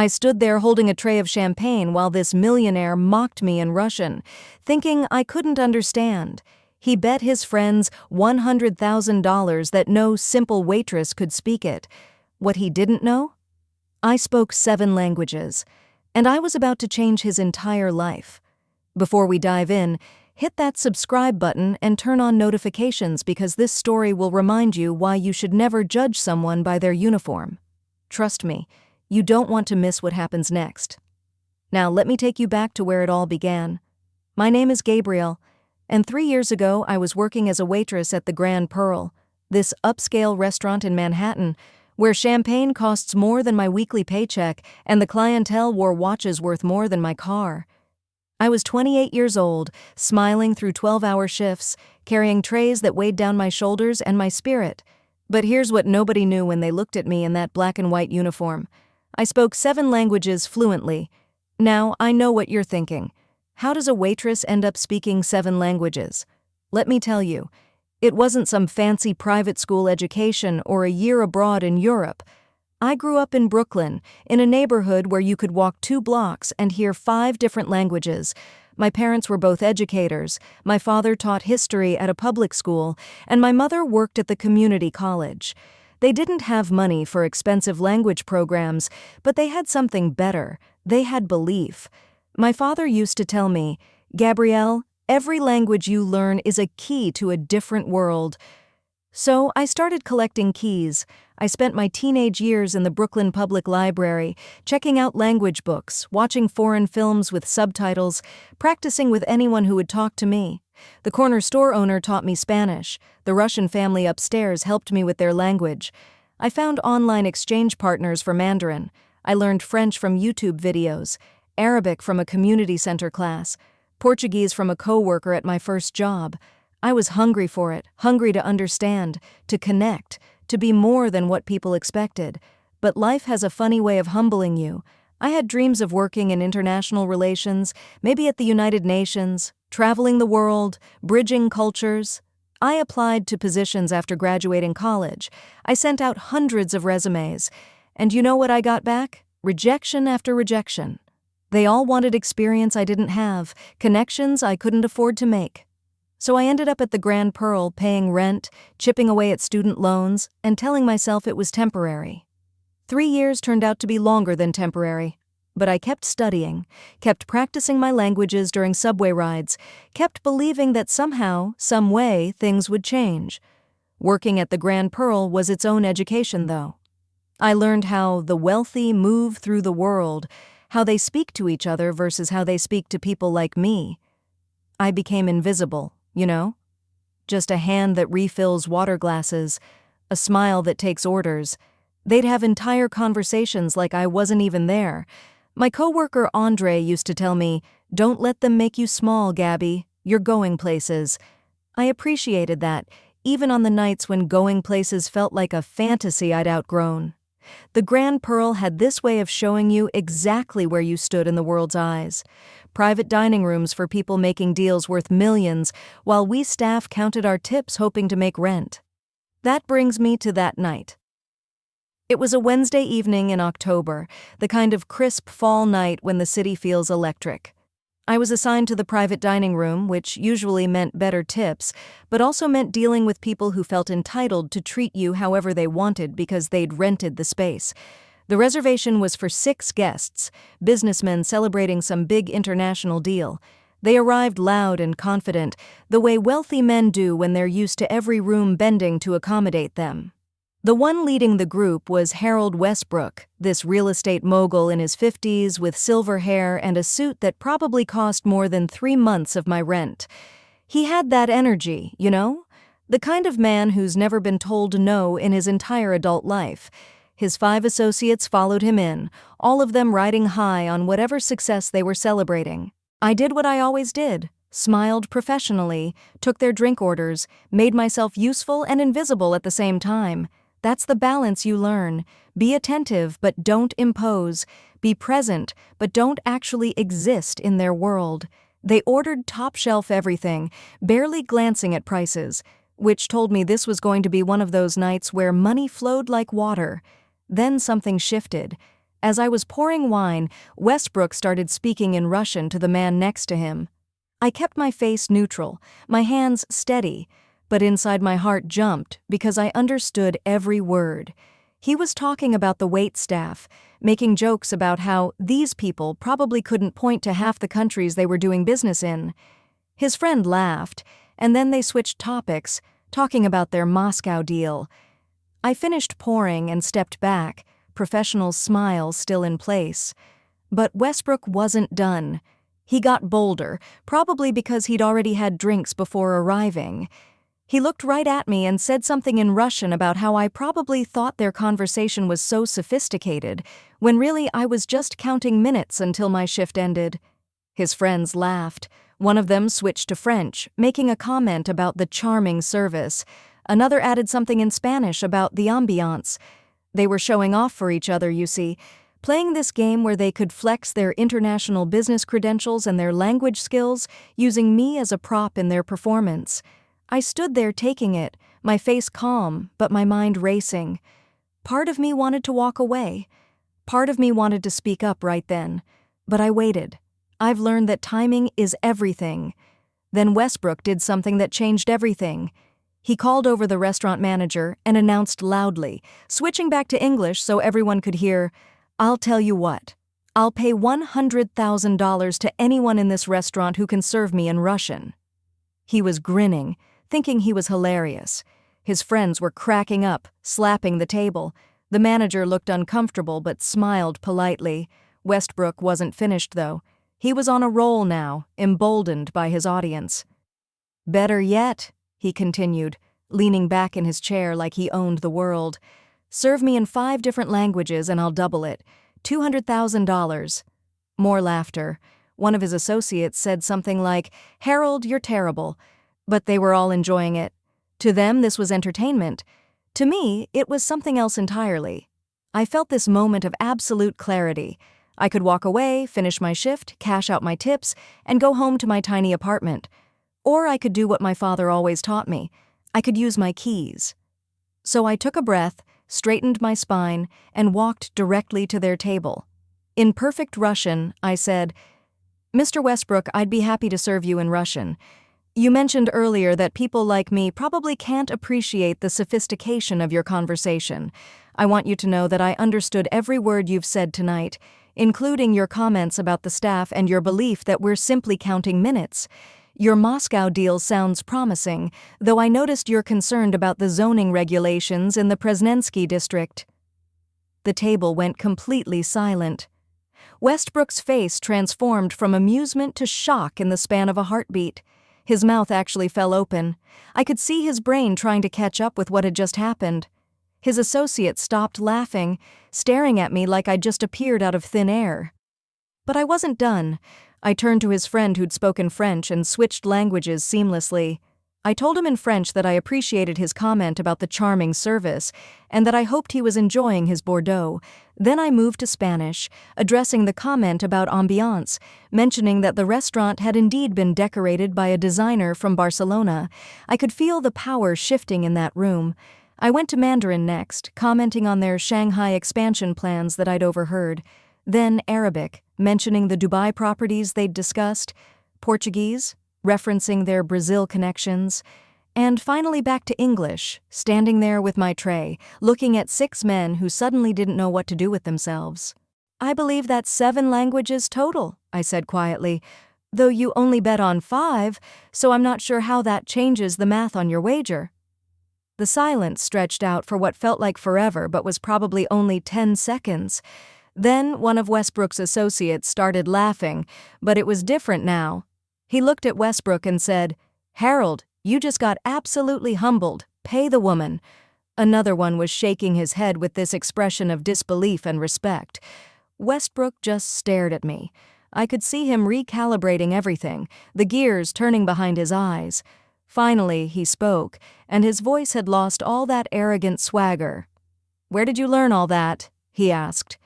I stood there holding a tray of champagne while this millionaire mocked me in Russian, thinking I couldn't understand. He bet his friends $100,000 that no simple waitress could speak it. What he didn't know? I spoke 7 languages, and I was about to change his entire life. Before we dive in, hit that subscribe button and turn on notifications because this story will remind you why you should never judge someone by their uniform. Trust me, you don't want to miss what happens next. Now let me take you back to where it all began. My name is Gabriel, and 3 years ago I was working as a waitress at the Grand Pearl, this upscale restaurant in Manhattan, where champagne costs more than my weekly paycheck and the clientele wore watches worth more than my car. I was 28 years old, smiling through 12-hour shifts, carrying trays that weighed down my shoulders and my spirit. But here's what nobody knew when they looked at me in that black and white uniform. I spoke 7 languages fluently. Now, I know what you're thinking. How does a waitress end up speaking 7 languages? Let me tell you, it wasn't some fancy private school education or a year abroad in Europe. I grew up in Brooklyn, in a neighborhood where you could walk 2 blocks and hear 5 different languages. My parents were both educators. My father taught history at a public school, and my mother worked at the community college. They didn't have money for expensive language programs, but they had something better. They had belief. My father used to tell me, "Gabrielle, every language you learn is a key to a different world." So I started collecting keys. I spent my teenage years in the Brooklyn Public Library, checking out language books, watching foreign films with subtitles, practicing with anyone who would talk to me. The corner store owner taught me Spanish. The Russian family upstairs helped me with their language. I found online exchange partners for Mandarin. I learned French from YouTube videos, Arabic from a community center class, Portuguese from a coworker at my first job. I was hungry for it, hungry to understand, to connect, to be more than what people expected. But life has a funny way of humbling you. I had dreams of working in international relations, maybe at the United Nations, traveling the world, bridging cultures. I applied to positions after graduating college. I sent out hundreds of resumes. And you know what I got back? Rejection after rejection. They all wanted experience I didn't have, connections I couldn't afford to make. So I ended up at the Grand Pearl paying rent, chipping away at student loans, and telling myself it was temporary. 3 years turned out to be longer than temporary. But I kept studying, kept practicing my languages during subway rides, kept believing that somehow, some way, things would change. Working at the Grand Pearl was its own education, though. I learned how the wealthy move through the world, how they speak to each other versus how they speak to people like me. I became invisible. You know? Just a hand that refills water glasses, a smile that takes orders. They'd have entire conversations like I wasn't even there. My coworker Andre used to tell me, "Don't let them make you small, Gabby. You're going places." I appreciated that, even on the nights when going places felt like a fantasy I'd outgrown. The Grand Pearl had this way of showing you exactly where you stood in the world's eyes. Private dining rooms for people making deals worth millions, while we staff counted our tips hoping to make rent. That brings me to that night. It was a Wednesday evening in October, the kind of crisp fall night when the city feels electric. I was assigned to the private dining room, which usually meant better tips, but also meant dealing with people who felt entitled to treat you however they wanted because they'd rented the space. The reservation was for 6 guests, businessmen celebrating some big international deal. They arrived loud and confident, the way wealthy men do when they're used to every room bending to accommodate them. The one leading the group was Harold Westbrook, this real estate mogul in his 50s with silver hair and a suit that probably cost more than 3 months of my rent. He had that energy, you know? The kind of man who's never been told no in his entire adult life. His 5 associates followed him in, all of them riding high on whatever success they were celebrating. I did what I always did, smiled professionally, took their drink orders, made myself useful and invisible at the same time. That's the balance you learn. Be attentive, but don't impose. Be present, but don't actually exist in their world. They ordered top-shelf everything, barely glancing at prices, which told me this was going to be one of those nights where money flowed like water. Then something shifted. As I was pouring wine, Westbrook started speaking in Russian to the man next to him. I kept my face neutral, my hands steady, but inside my heart jumped because I understood every word. He was talking about the wait staff, making jokes about how these people probably couldn't point to half the countries they were doing business in. His friend laughed, and then they switched topics, talking about their Moscow deal. I finished pouring and stepped back, professional smile still in place. But Westbrook wasn't done. He got bolder, probably because he'd already had drinks before arriving. He looked right at me and said something in Russian about how I probably thought their conversation was so sophisticated, when really I was just counting minutes until my shift ended. His friends laughed. One of them switched to French, making a comment about the charming service. Another added something in Spanish about the ambiance. They were showing off for each other, you see, playing this game where they could flex their international business credentials and their language skills, using me as a prop in their performance. I stood there taking it, my face calm, but my mind racing. Part of me wanted to walk away. Part of me wanted to speak up right then. But I waited. I've learned that timing is everything. Then Westbrook did something that changed everything. He called over the restaurant manager and announced loudly, switching back to English so everyone could hear, "I'll tell you what. I'll pay $100,000 to anyone in this restaurant who can serve me in Russian." He was grinning, thinking he was hilarious. His friends were cracking up, slapping the table. The manager looked uncomfortable but smiled politely. Westbrook wasn't finished, though. He was on a roll now, emboldened by his audience. "Better yet," he continued, leaning back in his chair like he owned the world. "Serve me in 5 different languages and I'll double it. $200,000. More laughter. One of his associates said something like, "Harold, you're terrible." But they were all enjoying it. To them, this was entertainment. To me, it was something else entirely. I felt this moment of absolute clarity. I could walk away, finish my shift, cash out my tips, and go home to my tiny apartment. Or I could do what my father always taught me. I could use my keys. So I took a breath, straightened my spine, and walked directly to their table. In perfect Russian, I said, "Mr. Westbrook, I'd be happy to serve you in Russian. You mentioned earlier that people like me probably can't appreciate the sophistication of your conversation. I want you to know that I understood every word you've said tonight, including your comments about the staff and your belief that we're simply counting minutes. Your Moscow deal sounds promising, though I noticed you're concerned about the zoning regulations in the Presnensky district." The table went completely silent. Westbrook's face transformed from amusement to shock in the span of a heartbeat. His mouth actually fell open. I could see his brain trying to catch up with what had just happened. His associate stopped laughing, staring at me like I'd just appeared out of thin air. But I wasn't done. I turned to his friend who'd spoken French and switched languages seamlessly. I told him in French that I appreciated his comment about the charming service and that I hoped he was enjoying his Bordeaux. Then I moved to Spanish, addressing the comment about ambiance, mentioning that the restaurant had indeed been decorated by a designer from Barcelona. I could feel the power shifting in that room. I went to Mandarin next, commenting on their Shanghai expansion plans that I'd overheard. Then Arabic, mentioning the Dubai properties they'd discussed. Portuguese, referencing their Brazil connections. And finally back to English, standing there with my tray, looking at 6 men who suddenly didn't know what to do with themselves. "I believe that's 7 languages total," I said quietly, "though you only bet on 5, so I'm not sure how that changes the math on your wager." The silence stretched out for what felt like forever but was probably only 10 seconds. Then one of Westbrook's associates started laughing, but it was different now. He looked at Westbrook and said, "Harold, you just got absolutely humbled. Pay the woman." Another one was shaking his head with this expression of disbelief and respect. Westbrook just stared at me. I could see him recalibrating everything, the gears turning behind his eyes. Finally, he spoke, and his voice had lost all that arrogant swagger. "Where did you learn all that?" he asked.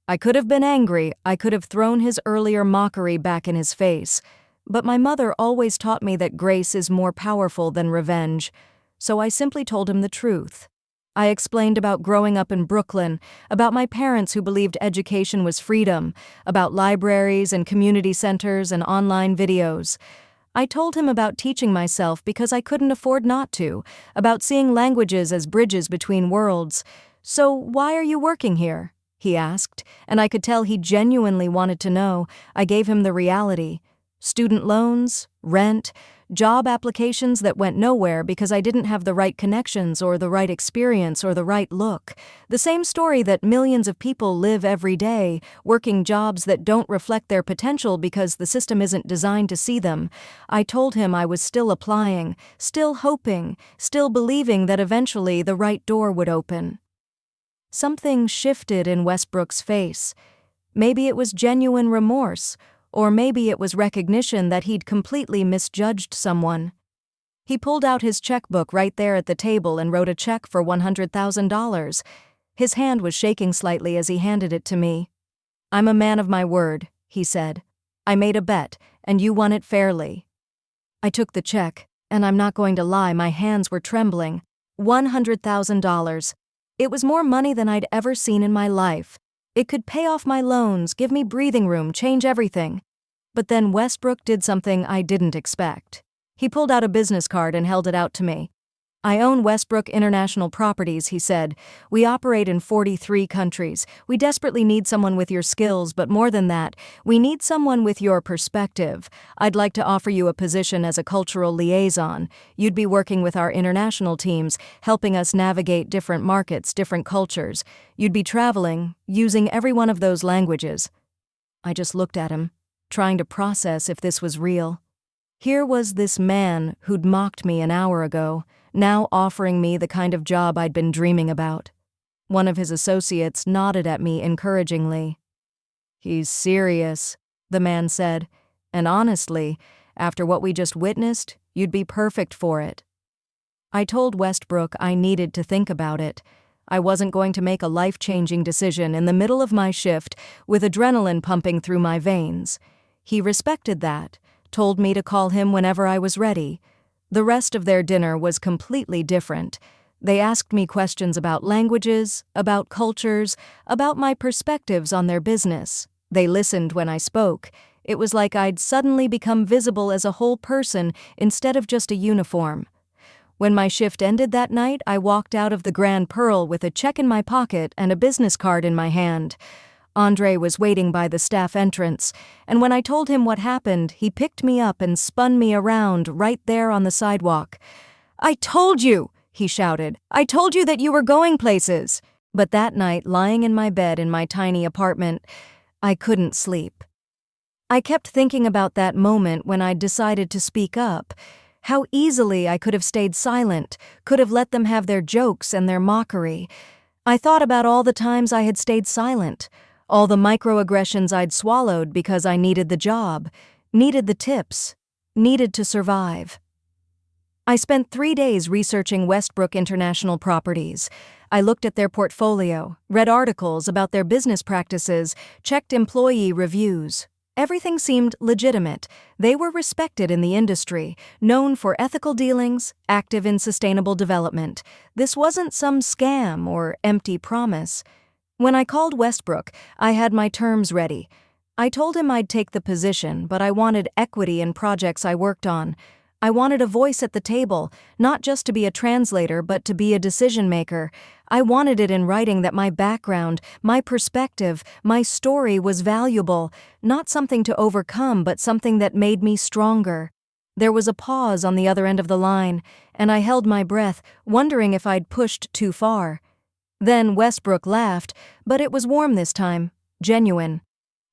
I could have been angry, I could have thrown his earlier mockery back in his face, but my mother always taught me that grace is more powerful than revenge, so I simply told him the truth. I explained about growing up in Brooklyn, about my parents who believed education was freedom, about libraries and community centers and online videos. I told him about teaching myself because I couldn't afford not to, about seeing languages as bridges between worlds. "So why are you working here?" he asked, and I could tell he genuinely wanted to know. I gave him the reality. Student loans, rent, job applications that went nowhere because I didn't have the right connections or the right experience or the right look. The same story that millions of people live every day, working jobs that don't reflect their potential because the system isn't designed to see them. I told him I was still applying, still hoping, still believing that eventually the right door would open. Something shifted in Westbrook's face. Maybe it was genuine remorse, or maybe it was recognition that he'd completely misjudged someone. He pulled out his checkbook right there at the table and wrote a check for $100,000. His hand was shaking slightly as he handed it to me. "I'm a man of my word," he said. "I made a bet, and you won it fairly." I took the check, and I'm not going to lie, my hands were trembling. $100,000. It was more money than I'd ever seen in my life. It could pay off my loans, give me breathing room, change everything. But then Westbrook did something I didn't expect. He pulled out a business card and held it out to me. "I own Westbrook International Properties," he said. "We operate in 43 countries. We desperately need someone with your skills, but more than that, we need someone with your perspective. I'd like to offer you a position as a cultural liaison. You'd be working with our international teams, helping us navigate different markets, different cultures. You'd be traveling, using every one of those languages." I just looked at him, trying to process if this was real. Here was this man who'd mocked me an hour ago, now offering me the kind of job I'd been dreaming about. One of his associates nodded at me encouragingly. "He's serious," the man said, "and honestly, after what we just witnessed, you'd be perfect for it." I told Westbrook I needed to think about it. I wasn't going to make a life-changing decision in the middle of my shift with adrenaline pumping through my veins. He respected that, told me to call him whenever I was ready. The rest of their dinner was completely different. They asked me questions about languages, about cultures, about my perspectives on their business. They listened when I spoke. It was like I'd suddenly become visible as a whole person instead of just a uniform. When my shift ended that night, I walked out of the Grand Pearl with a check in my pocket and a business card in my hand. Andre was waiting by the staff entrance, and when I told him what happened, he picked me up and spun me around right there on the sidewalk. "I told you!" he shouted. "I told you that you were going places!" But that night, lying in my bed in my tiny apartment, I couldn't sleep. I kept thinking about that moment when I'd decided to speak up. How easily I could have stayed silent, could have let them have their jokes and their mockery. I thought about all the times I had stayed silent, all the microaggressions I'd swallowed because I needed the job, needed the tips, needed to survive. I spent 3 days researching Westbrook International Properties. I looked at their portfolio, read articles about their business practices, checked employee reviews. Everything seemed legitimate. They were respected in the industry, known for ethical dealings, active in sustainable development. This wasn't some scam or empty promise. When I called Westbrook, I had my terms ready. I told him I'd take the position, but I wanted equity in projects I worked on. I wanted a voice at the table, not just to be a translator, but to be a decision maker. I wanted it in writing that my background, my perspective, my story was valuable, not something to overcome, but something that made me stronger. There was a pause on the other end of the line, and I held my breath, wondering if I'd pushed too far. Then Westbrook laughed, but it was warm this time, genuine.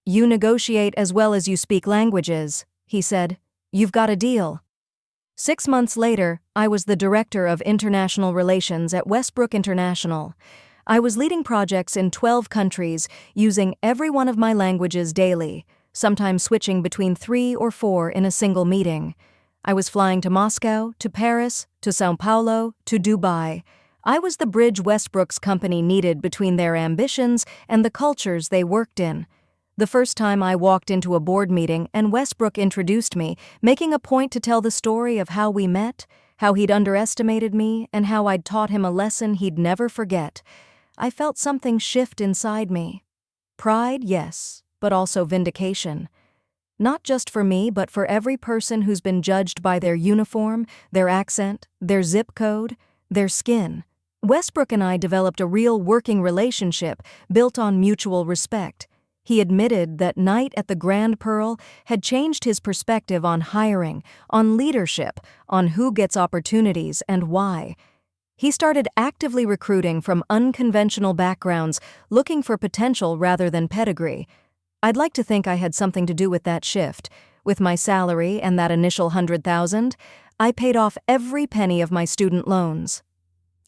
"You negotiate as well as you speak languages," he said. "You've got a deal." 6 months later, I was the Director of International Relations at Westbrook International. I was leading projects in 12 countries, using every one of my languages daily, sometimes switching between 3 or 4 in a single meeting. I was flying to Moscow, to Paris, to São Paulo, to Dubai. I was the bridge Westbrook's company needed between their ambitions and the cultures they worked in. The first time I walked into a board meeting and Westbrook introduced me, making a point to tell the story of how we met, how he'd underestimated me, and how I'd taught him a lesson he'd never forget. I felt something shift inside me. Pride, yes, but also vindication. Not just for me, but for every person who's been judged by their uniform, their accent, their zip code, their skin. Westbrook and I developed a real working relationship built on mutual respect. He admitted that night at the Grand Pearl had changed his perspective on hiring, on leadership, on who gets opportunities and why. He started actively recruiting from unconventional backgrounds, looking for potential rather than pedigree. I'd like to think I had something to do with that shift. With my salary and that initial 100,000, I paid off every penny of my student loans.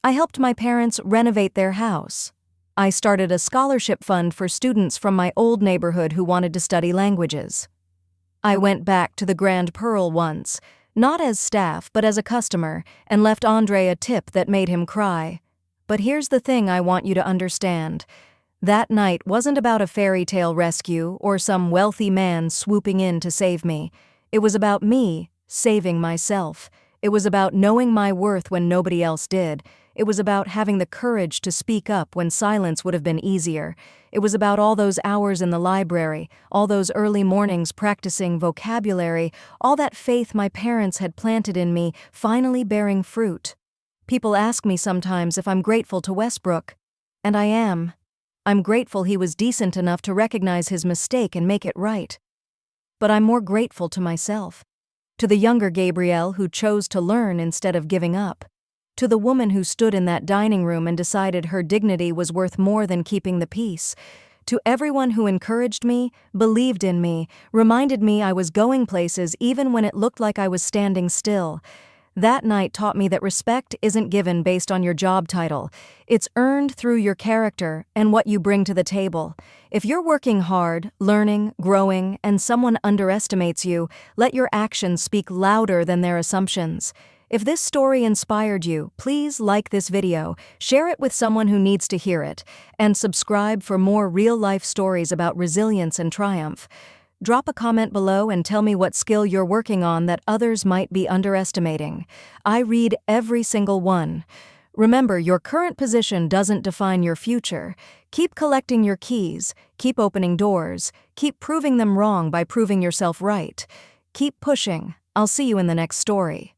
I helped my parents renovate their house. I started a scholarship fund for students from my old neighborhood who wanted to study languages. I went back to the Grand Pearl once, not as staff but as a customer, and left Andre a tip that made him cry. But here's the thing I want you to understand. That night wasn't about a fairy tale rescue or some wealthy man swooping in to save me. It was about me saving myself. It was about knowing my worth when nobody else did. It was about having the courage to speak up when silence would have been easier. It was about all those hours in the library, all those early mornings practicing vocabulary, all that faith my parents had planted in me finally bearing fruit. People ask me sometimes if I'm grateful to Westbrook. And I am. I'm grateful he was decent enough to recognize his mistake and make it right. But I'm more grateful to myself. To the younger Gabrielle who chose to learn instead of giving up. To the woman who stood in that dining room and decided her dignity was worth more than keeping the peace. To everyone who encouraged me, believed in me, reminded me I was going places even when it looked like I was standing still. That night taught me that respect isn't given based on your job title. It's earned through your character and what you bring to the table. If you're working hard, learning, growing, and someone underestimates you, let your actions speak louder than their assumptions. If this story inspired you, please like this video, share it with someone who needs to hear it, and subscribe for more real-life stories about resilience and triumph. Drop a comment below and tell me what skill you're working on that others might be underestimating. I read every single one. Remember, your current position doesn't define your future. Keep collecting your keys, keep opening doors, keep proving them wrong by proving yourself right. Keep pushing. I'll see you in the next story.